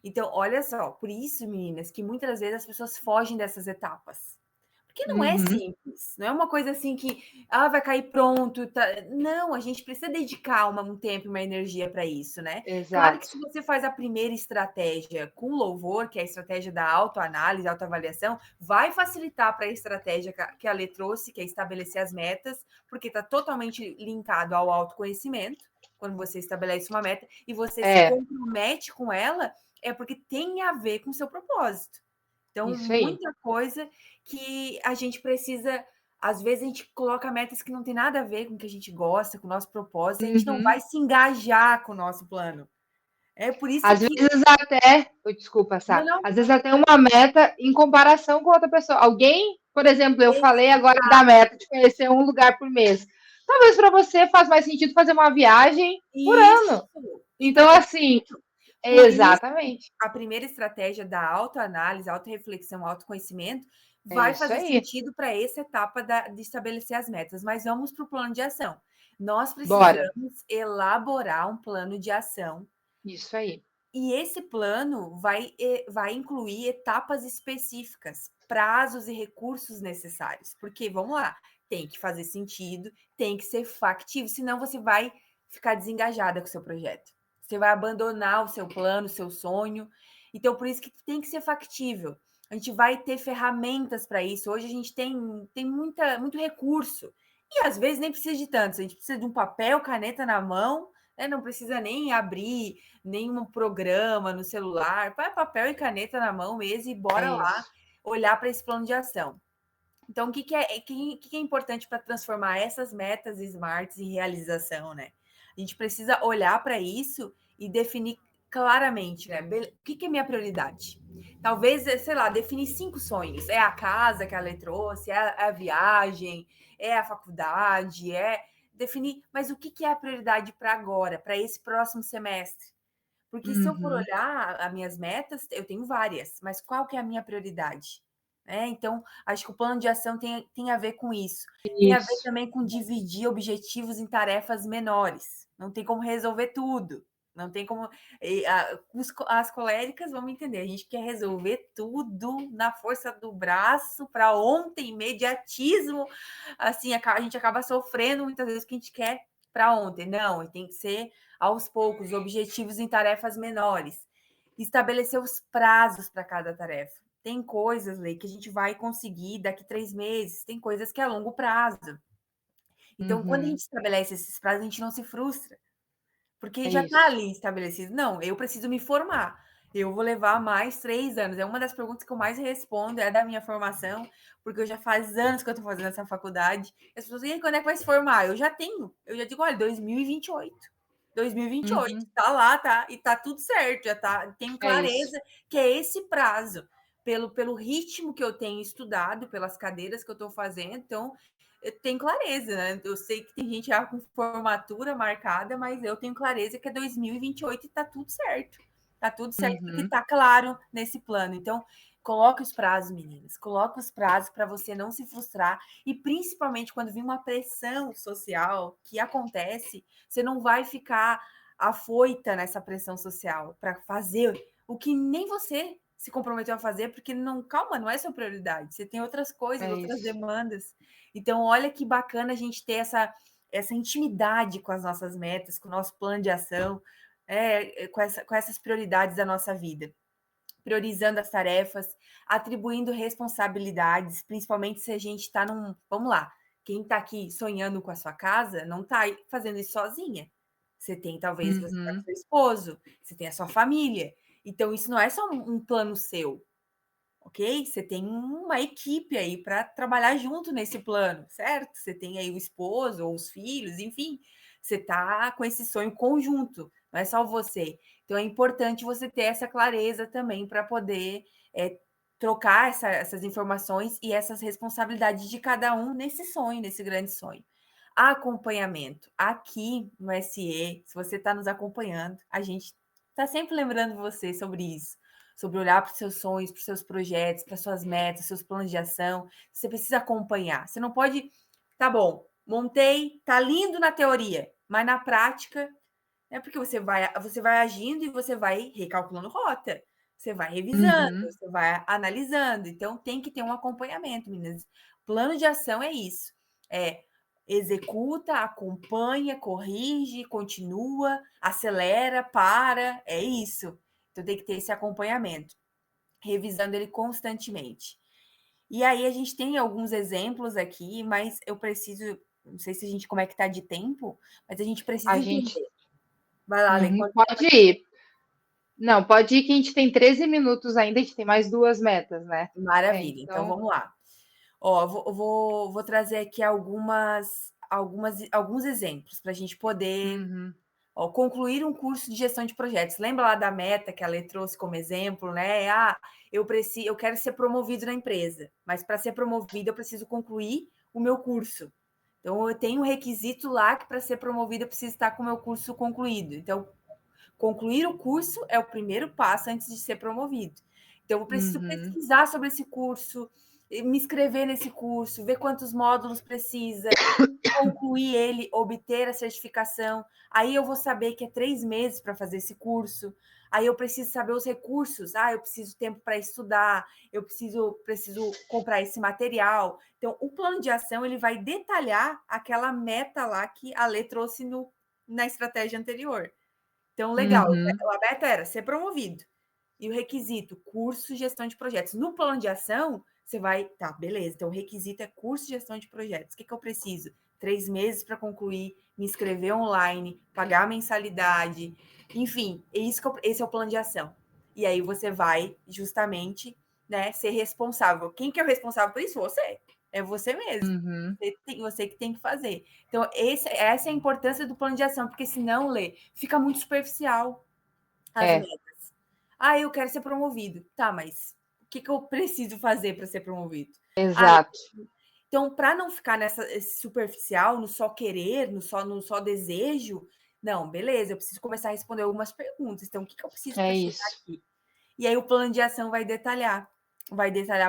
Então, olha só, por isso, meninas, que muitas vezes as pessoas fogem dessas etapas. Porque não é uhum, simples, não é uma coisa assim que vai cair pronto. Tá. Não, a gente precisa dedicar um tempo e uma energia para isso, né? Claro que exato. se você faz a primeira estratégia com louvor, que é a estratégia da autoanálise, autoavaliação, vai facilitar para a estratégia que a Lê trouxe, que é estabelecer as metas, porque está totalmente linkado ao autoconhecimento. Quando você estabelece uma meta e você se É, compromete com ela, é porque tem a ver com o seu propósito. Então, isso aí. muita coisa que a gente precisa. Às vezes a gente coloca metas que não tem nada a ver com o que a gente gosta, com o nosso propósito, a gente não Uhum. vai se engajar com o nosso plano. É por isso Às que. vezes até, desculpa, Não, Sá, não, às vezes até uma meta em comparação com outra pessoa. Alguém, por exemplo, eu falei agora da exato, meta de conhecer um lugar por mês. Talvez para você faz mais sentido fazer uma viagem por isso. ano. E tá Então, assim, perfeito. Por isso, exatamente. a primeira estratégia da autoanálise, autorreflexão, autoconhecimento É vai isso fazer aí. sentido para essa etapa de estabelecer as metas. Mas vamos para o plano de ação. Nós Bora. precisamos elaborar um plano de ação. Isso aí. E esse plano vai incluir etapas específicas, prazos e recursos necessários. Porque, vamos lá, tem que fazer sentido, tem que ser factível, senão você vai ficar desengajada com o seu projeto. Você vai abandonar o seu plano, o seu sonho. Então, por isso que tem que ser factível. A gente vai ter ferramentas para isso. Hoje a gente tem muito recurso. E às vezes nem precisa de tantos. A gente precisa de um papel, caneta na mão, né? Não precisa nem abrir nenhum programa no celular, vai papel e caneta na mão mesmo e É bora lá isso. olhar para esse plano de ação. Então, o que é importante para transformar essas metas smarts em realização, né? A gente precisa olhar para isso e definir claramente, né? O que é minha prioridade? Talvez, sei lá, definir 5 sonhos. É a casa que ela trouxe, é a viagem, é a faculdade, é definir. Mas o que é a prioridade para agora, para esse próximo semestre? Porque se eu for Uhum. olhar as minhas metas, eu tenho várias, mas qual que é a minha prioridade? Então, acho que o plano de ação tem a ver com isso. Tem a ver Isso. também com dividir objetivos em tarefas menores. Não tem como resolver tudo. Não tem como. As coléricas vão me entender. A gente quer resolver tudo na força do braço, para ontem, imediatismo. Assim, a gente acaba sofrendo muitas vezes que a gente quer para ontem. Não, tem que ser aos poucos, objetivos em tarefas menores. Estabelecer os prazos para cada tarefa. Tem coisas, Lei, que a gente vai conseguir daqui 3 meses, tem coisas que é a longo prazo. Então, quando a gente Uhum. estabelece esses prazos, a gente não se frustra, porque É já está isso. ali estabelecido. Não, eu preciso me formar. Eu vou levar mais 3 anos. É uma das perguntas que eu mais respondo, é da minha formação, porque eu já faz anos que eu estou fazendo essa faculdade. As pessoas, e aí, quando é que vai se formar? Eu já tenho. Eu já digo, olha, 2028. 2028, Uhum. tá lá, tá? E tá tudo certo, já tá. Tenho É isso. clareza que é esse prazo. Pelo ritmo que eu tenho estudado, pelas cadeiras que eu estou fazendo, então eu tenho clareza, né? Eu sei que tem gente já com formatura marcada, mas eu tenho clareza que é 2028 e tá tudo certo. Tá tudo certo porque Uhum. tá claro nesse plano. Então, coloque os prazos, meninas. Coloque os prazos para você não se frustrar e principalmente quando vir uma pressão social que acontece, você não vai ficar afoita nessa pressão social para fazer o que nem você se comprometeu a fazer, porque não, calma, não é sua prioridade. Você tem outras coisas, É outras isso. demandas. Então, olha que bacana a gente ter essa intimidade com as nossas metas, com o nosso plano de ação, com essas prioridades da nossa vida. Priorizando as tarefas, atribuindo responsabilidades, principalmente se a gente está num. Vamos lá, quem está aqui sonhando com a sua casa não está fazendo isso sozinha. Você tem, talvez, você está com Uhum. seu esposo, você tem a sua família. Então, isso não é só um plano seu, ok? Você tem uma equipe aí para trabalhar junto nesse plano, certo? Você tem aí o esposo ou os filhos, enfim, você está com esse sonho conjunto, não é só você. Então é importante você ter essa clareza também para poder trocar essas informações e essas responsabilidades de cada um nesse sonho, nesse grande sonho. Acompanhamento. Aqui no SE, se você está nos acompanhando, a gente está sempre lembrando você sobre isso, sobre olhar para os seus sonhos, para os seus projetos, para suas metas, seus planos de ação. Você precisa acompanhar. Você não pode, tá bom, montei, tá lindo na teoria, mas na prática, é porque você vai agindo e você vai recalculando rota. Você vai revisando, Uhum. você vai analisando. Então tem que ter um acompanhamento, meninas. Plano de ação é isso. É executa, acompanha, corrige, continua, acelera, para, é isso. Então tem que ter esse acompanhamento, revisando ele constantemente. E aí a gente tem alguns exemplos aqui, mas eu preciso, não sei se a gente como é que tá de tempo, mas a gente precisa A gente. entender. Vai lá, Lê, Uhum. quanto tempo? Pode ir. Não, pode ir que a gente tem 13 minutos ainda, a gente tem mais duas metas, né? Maravilha, então Então. vamos lá. Ó, vou trazer aqui alguns exemplos para a gente poder. Uhum. Ó, concluir um curso de gestão de projetos. Lembra lá da meta que a Lê trouxe como exemplo, né? Eu quero ser promovido na empresa, mas para ser promovido eu preciso concluir o meu curso. Então eu tenho um requisito lá que para ser promovido eu preciso estar com o meu curso concluído. Então, concluir o curso é o primeiro passo antes de ser promovido. Então, eu preciso Uhum. pesquisar sobre esse curso, me inscrever nesse curso, ver quantos módulos precisa, concluir ele, obter a certificação. Aí eu vou saber que é 3 meses para fazer esse curso. Aí eu preciso saber os recursos. Eu preciso de tempo para estudar, eu preciso comprar esse material. Então, o plano de ação ele vai detalhar aquela meta lá que a Lê trouxe na estratégia anterior. Então, legal. Uhum. A meta era ser promovido. E o requisito, curso de gestão de projetos. No plano de ação, você vai, tá, beleza. Então, o requisito é curso de gestão de projetos. O que eu preciso? 3 meses para concluir, me inscrever online, pagar a mensalidade. Enfim, esse é o plano de ação. E aí você vai justamente, né, ser responsável. Quem que é o responsável por isso? Você. É você mesmo. Uhum. Você que tem que fazer. Então, essa é a importância do plano de ação, porque senão, Lê, fica muito superficial. as metas. Ah, eu quero ser promovido. Tá, mas o que eu preciso fazer para ser promovido? Ah, Exato. então, para não ficar nessa superficial, no só querer, no só desejo, não, beleza, eu preciso começar a responder algumas perguntas. Então, o que eu preciso É para chegar isso. aqui? E aí o plano de ação vai detalhar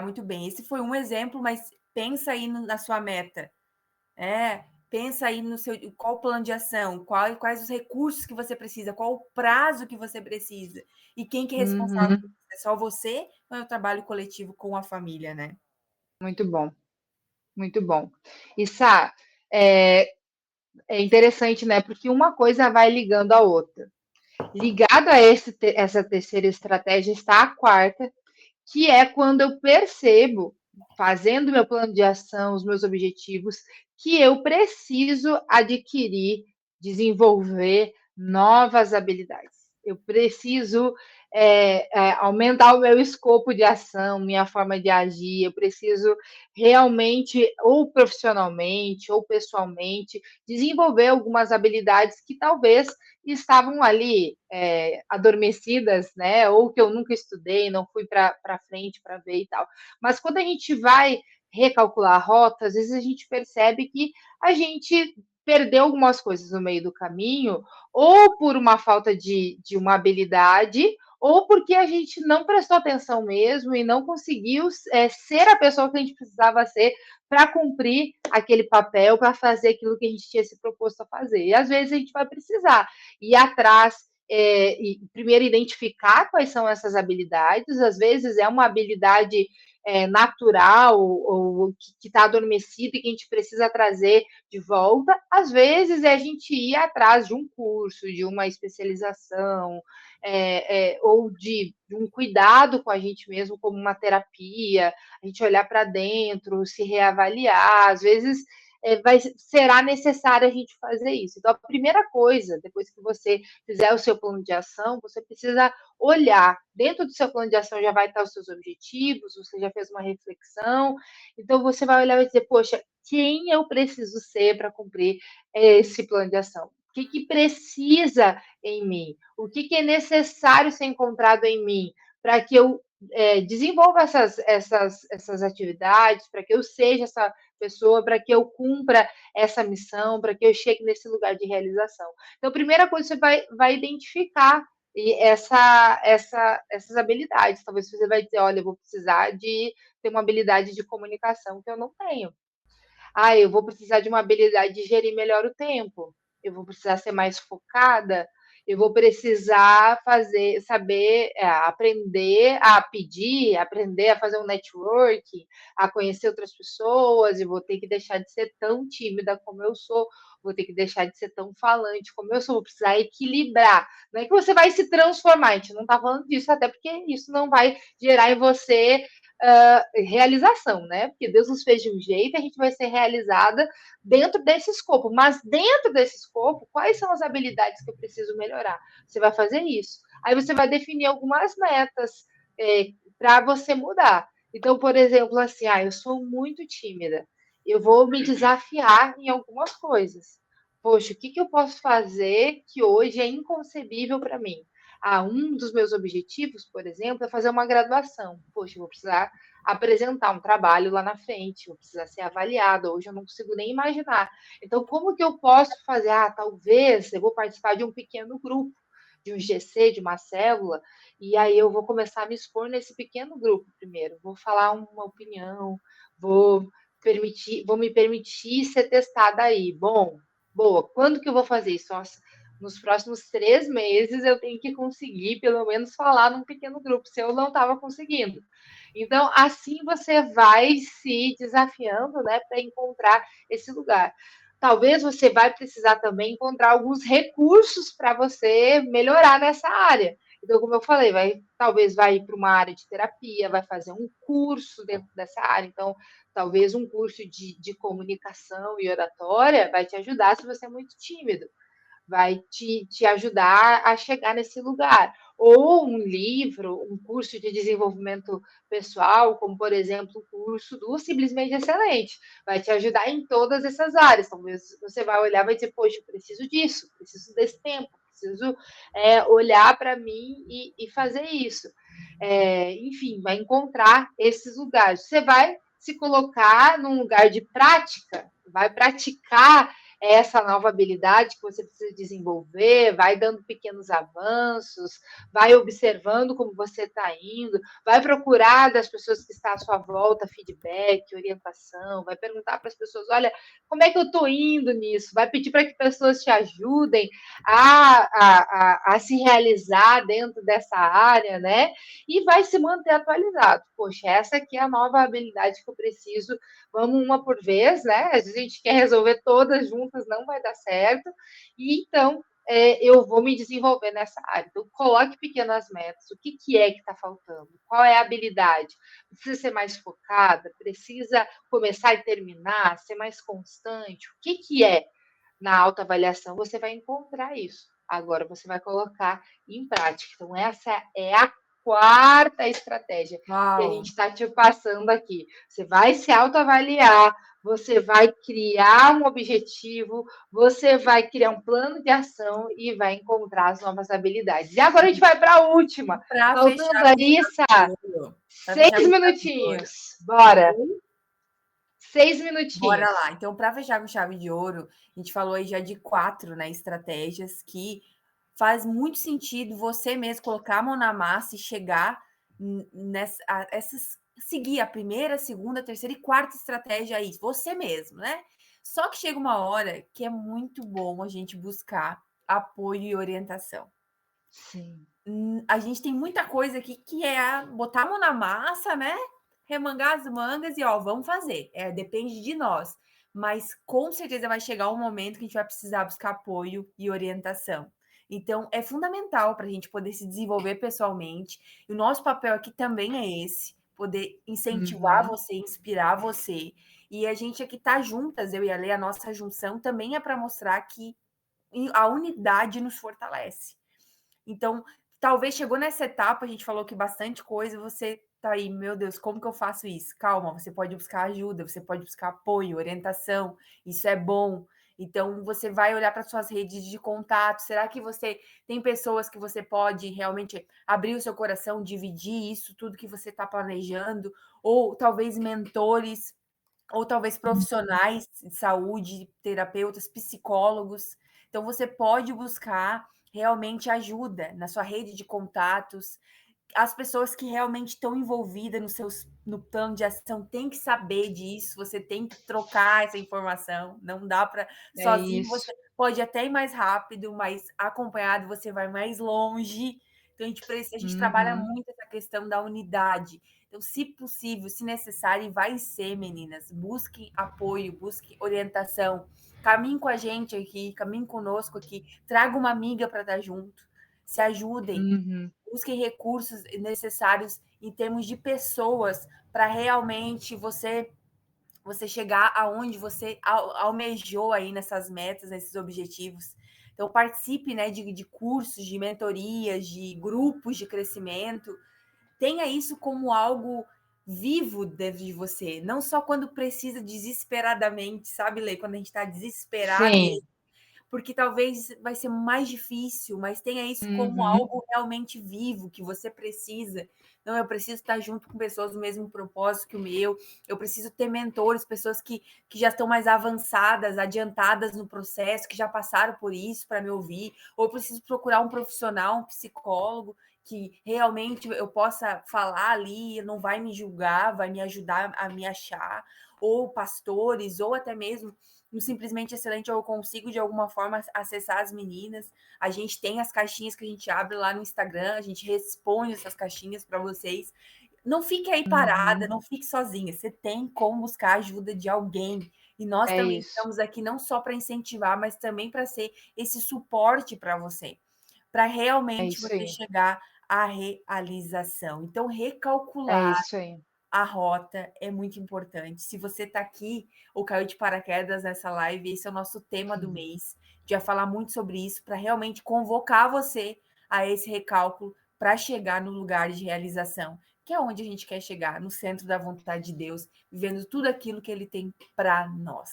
muito bem. Esse foi um exemplo, mas pensa aí na sua meta. Pensa aí no seu qual o plano de ação, quais os recursos que você precisa, qual o prazo que você precisa e quem que é responsável por Uhum. isso? É só você ou é o trabalho coletivo com a família, né? Muito bom, muito bom. E Sá, é, é interessante, né? Porque uma coisa vai ligando à outra. Ligado a essa terceira estratégia está a quarta, que é quando eu percebo, fazendo meu plano de ação, os meus objetivos, que eu preciso adquirir, desenvolver novas habilidades. Eu preciso aumentar o meu escopo de ação, minha forma de agir. Eu preciso realmente, ou profissionalmente, ou pessoalmente, desenvolver algumas habilidades que talvez estavam ali adormecidas, né? Ou que eu nunca estudei, não fui para frente para ver e tal. Mas quando a gente vai recalcular a rota, às vezes a gente percebe que a gente perdeu algumas coisas no meio do caminho, ou por uma falta de uma habilidade, ou porque a gente não prestou atenção mesmo e não conseguiu ser a pessoa que a gente precisava ser para cumprir aquele papel, para fazer aquilo que a gente tinha se proposto a fazer. E às vezes a gente vai precisar ir atrás, e primeiro identificar quais são essas habilidades, às vezes é uma habilidade natural ou que está adormecida e que a gente precisa trazer de volta, às vezes é a gente ir atrás de um curso, de uma especialização, ou de um cuidado com a gente mesmo, como uma terapia, a gente olhar para dentro, se reavaliar, às vezes será necessário a gente fazer isso. Então, a primeira coisa, depois que você fizer o seu plano de ação, você precisa olhar. Dentro do seu plano de ação já vai estar os seus objetivos, você já fez uma reflexão, então você vai olhar e dizer, poxa, quem eu preciso ser para cumprir esse plano de ação? O que precisa em mim? O que é necessário ser encontrado em mim para que eu desenvolva essas atividades, para que eu seja essa pessoa, para que eu cumpra essa missão, para que eu chegue nesse lugar de realização. Então, a primeira coisa, você vai identificar essas habilidades. Talvez você vai dizer, olha, eu vou precisar de ter uma habilidade de comunicação que eu não tenho. Ah, eu vou precisar de uma habilidade de gerir melhor o tempo. Eu vou precisar ser mais focada. Eu vou precisar saber, aprender a pedir, aprender a fazer um network, a conhecer outras pessoas. Eu vou ter que deixar de ser tão tímida como eu sou. Vou ter que deixar de ser tão falante como eu sou. Vou precisar equilibrar. Não é que você vai se transformar. A gente não está falando disso, até porque isso não vai gerar em você realização, né? Porque Deus nos fez de um jeito, a gente vai ser realizada dentro desse escopo. Mas dentro desse escopo, quais são as habilidades que eu preciso melhorar? Você vai fazer isso. Aí você vai definir algumas metas para você mudar. Então, por exemplo, assim, eu sou muito tímida. Eu vou me desafiar em algumas coisas. Poxa, o que eu posso fazer que hoje é inconcebível para mim? Um dos meus objetivos, por exemplo, é fazer uma graduação. Poxa, eu vou precisar apresentar um trabalho lá na frente, vou precisar ser avaliada. Hoje eu não consigo nem imaginar. Então, como que eu posso fazer? Talvez eu vou participar de um pequeno grupo, de um GC, de uma célula, e aí eu vou começar a me expor nesse pequeno grupo primeiro. Vou falar uma opinião, vou me permitir ser testada aí. Bom, boa, quando que eu vou fazer isso? Nossa, nos próximos 3 meses eu tenho que conseguir pelo menos falar num pequeno grupo, se eu não estava conseguindo. Então, assim você vai se desafiando, né, para encontrar esse lugar. Talvez você vai precisar também encontrar alguns recursos para você melhorar nessa área. Então, como eu falei, talvez vai ir para uma área de terapia, vai fazer um curso dentro dessa área. Então, talvez um curso de comunicação e oratória vai te ajudar se você é muito tímido, vai te ajudar a chegar nesse lugar. Ou um livro, um curso de desenvolvimento pessoal, como, por exemplo, o curso do Simplesmente Excelente, vai te ajudar em todas essas áreas. Talvez você vai olhar e vai dizer, poxa, eu preciso disso, preciso desse tempo, preciso olhar para mim e fazer isso. Enfim, vai encontrar esses lugares. Você vai se colocar num lugar de prática, vai praticar essa nova habilidade que você precisa desenvolver, vai dando pequenos avanços, vai observando como você está indo, vai procurar das pessoas que estão à sua volta feedback, orientação, vai perguntar para as pessoas, olha, como é que eu estou indo nisso? Vai pedir para que pessoas te ajudem a se realizar dentro dessa área, né? E vai se manter atualizado. Poxa, essa aqui é a nova habilidade que eu preciso. Vamos uma por vez, né? Às vezes a gente quer resolver todas juntas, não vai dar certo. E então eu vou me desenvolver nessa área. Então, coloque pequenas metas. O que é que está faltando? Qual é a habilidade? Precisa ser mais focada? Precisa começar e terminar? Ser mais constante? O que é? Na autoavaliação, você vai encontrar isso. Agora você vai colocar em prática. Então, essa é a quarta estratégia que a gente Uau! está te passando aqui. Você vai se autoavaliar, você vai criar um objetivo, você vai criar um plano de ação e vai encontrar as novas habilidades. E agora a gente vai para a última. Para Faltando fechar com Larissa, chave de ouro, para fechar 6 com chave de ouro. minutinhos. Bora. 6 Bora minutinhos. lá. Então, para fechar com chave de ouro, a gente falou aí já de 4, né, estratégias que faz muito sentido você mesmo colocar a mão na massa e chegar seguir a primeira, segunda, terceira e quarta estratégia aí, você mesmo, né? Só que chega uma hora que é muito bom a gente buscar apoio e orientação. Sim. A gente tem muita coisa aqui que é botar a mão na massa, né? Remangar as mangas e ó, vamos fazer. Depende de nós. Mas com certeza vai chegar um momento que a gente vai precisar buscar apoio e orientação. Então, é fundamental para a gente poder se desenvolver pessoalmente. E o nosso papel aqui também é esse: poder incentivar Uhum. você, inspirar você. E a gente aqui tá juntas, eu e a Lê, a nossa junção também é para mostrar que a unidade nos fortalece. Então, talvez chegou nessa etapa, a gente falou que bastante coisa, você tá aí, meu Deus, como que eu faço isso? Calma, você pode buscar ajuda, você pode buscar apoio, orientação, isso é bom. Então, você vai olhar para suas redes de contato. Será que você tem pessoas que você pode realmente abrir o seu coração, dividir isso, tudo que você está planejando? Ou talvez mentores, ou talvez profissionais de saúde, terapeutas, psicólogos. Então, você pode buscar realmente ajuda na sua rede de contatos. As pessoas que realmente estão envolvidas no plano de ação têm que saber disso, você tem que trocar essa informação, não dá para É sozinho, isso. você pode até ir mais rápido, mas acompanhado você vai mais longe. Então a gente trabalha Uhum. muito essa questão da unidade. Então, se possível, se necessário, e vai ser, meninas, busquem apoio, busquem orientação, caminhem com a gente aqui, caminhem conosco aqui, traga uma amiga para estar junto, se ajudem, Uhum. busquem recursos necessários em termos de pessoas para realmente você chegar aonde você almejou aí nessas metas, nesses objetivos. Então, participe, né, de cursos, de mentorias, de grupos de crescimento. Tenha isso como algo vivo dentro de você, não só quando precisa desesperadamente, sabe, Lê? Quando a gente está desesperado Sim. porque talvez vai ser mais difícil, mas tenha isso como Uhum. algo realmente vivo que você precisa. Não, eu preciso estar junto com pessoas do mesmo propósito que o meu, eu preciso ter mentores, pessoas que já estão mais avançadas, adiantadas no processo, que já passaram por isso para me ouvir, ou eu preciso procurar um profissional, um psicólogo, que realmente eu possa falar ali, não vai me julgar, vai me ajudar a me achar, ou pastores, ou até mesmo no Simplesmente Excelente eu consigo de alguma forma acessar as meninas. A gente tem as caixinhas que a gente abre lá no Instagram, a gente responde essas caixinhas para vocês. Não fique aí parada, Uhum. não fique sozinha. Você tem como buscar a ajuda de alguém. E nós É também isso. estamos aqui não só para incentivar, mas também para ser esse suporte para você, para É realmente isso você aí. chegar à realização. Então, É recalcular isso aí. a rota é muito importante. Se você está aqui ou caiu de paraquedas nessa live, esse é o nosso tema do Uhum. mês. A gente vai falar muito sobre isso para realmente convocar você a esse recálculo para chegar no lugar de realização, que é onde a gente quer chegar, no centro da vontade de Deus, vivendo tudo aquilo que Ele tem para nós.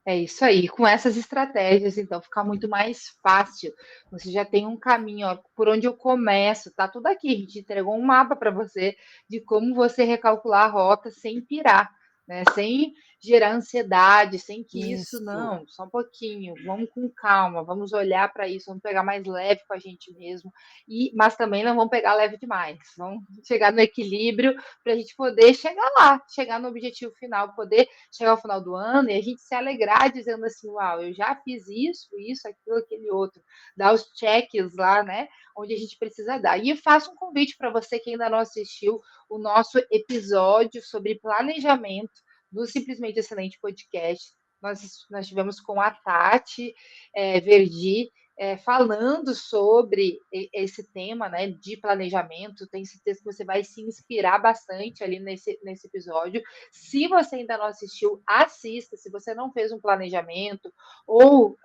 É isso aí. Com essas estratégias, então, fica muito mais fácil. Você já tem um caminho, ó, por onde eu começo, tá tudo aqui. A gente entregou um mapa para você de como você recalcular a rota sem pirar, né? Sem gerar ansiedade, sem que isso, Isso. não, só um pouquinho, vamos com calma, vamos olhar para isso, vamos pegar mais leve com a gente mesmo, mas também não vamos pegar leve demais. Vamos chegar no equilíbrio para a gente poder chegar lá, chegar no objetivo final, poder chegar ao final do ano e a gente se alegrar dizendo assim, uau, eu já fiz isso, aquilo, aquele outro, dar os cheques lá, né, onde a gente precisa dar. E eu faço um convite para você que ainda não assistiu o nosso episódio sobre planejamento do Simplesmente Excelente Podcast. Nós tivemos com a Tati Verdi, falando sobre esse tema, né, de planejamento. Tenho certeza que você vai se inspirar bastante ali nesse episódio. Se você ainda não assistiu, assista. Se você não fez um planejamento ou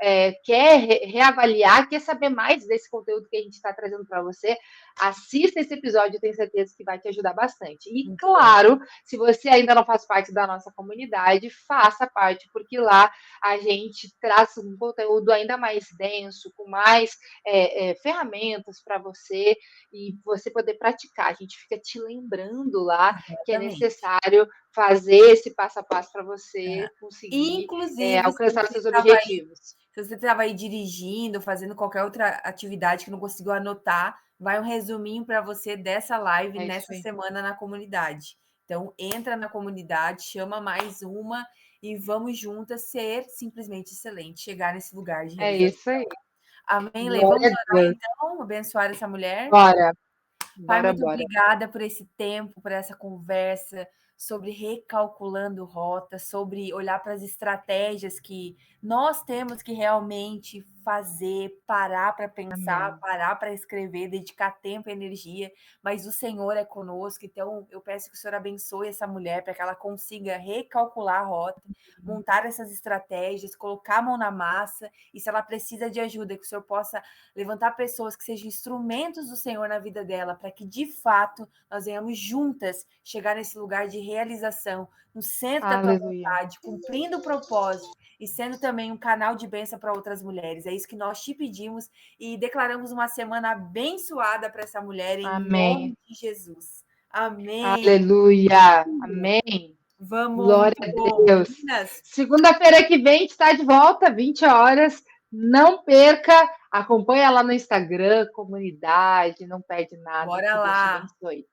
quer reavaliar, quer saber mais desse conteúdo que a gente está trazendo para você, assista esse episódio. Tenho certeza que vai te ajudar bastante. E, Muito bom. claro, se você ainda não faz parte da nossa comunidade, faça parte, porque lá a gente traz um conteúdo ainda mais denso, com mais ferramentas para você e você poder praticar. A gente fica te lembrando lá que é Exatamente. necessário fazer esse passo a passo para você conseguir Inclusive, alcançar seus objetivos. se você estava aí dirigindo, fazendo qualquer outra atividade que não conseguiu anotar, vai um resuminho para você dessa live É isso nessa aí. semana na comunidade. Então, entra na comunidade, chama mais uma e vamos juntas ser simplesmente excelente, chegar nesse lugar de É realização. isso aí. Amém, Lê? Vamos Glória a orar Deus. então, abençoar essa mulher? Bora, Pai, bora, muito bora. obrigada por esse tempo, por essa conversa sobre recalculando rota, sobre olhar para as estratégias que nós temos que realmente fazer, parar para pensar, Amém. parar para escrever, dedicar tempo e energia, mas o Senhor é conosco, então eu peço que o Senhor abençoe essa mulher para que ela consiga recalcular a rota, montar essas estratégias, colocar a mão na massa, e se ela precisa de ajuda, que o Senhor possa levantar pessoas que sejam instrumentos do Senhor na vida dela, para que de fato nós venhamos juntas chegar nesse lugar de realização, no centro da tua Aleluia. vontade, cumprindo o propósito e sendo também um canal de bênção para outras mulheres. É isso que nós te pedimos e declaramos uma semana abençoada para essa mulher em Amém. nome de Jesus. Amém. Aleluia. Amém. Vamos, Glória muito a bom. Deus. Meninas, Segunda-feira que vem está de volta, 20 horas. Não perca, acompanha lá no Instagram, comunidade, não perde nada. bora Que Deus te lá. abençoe.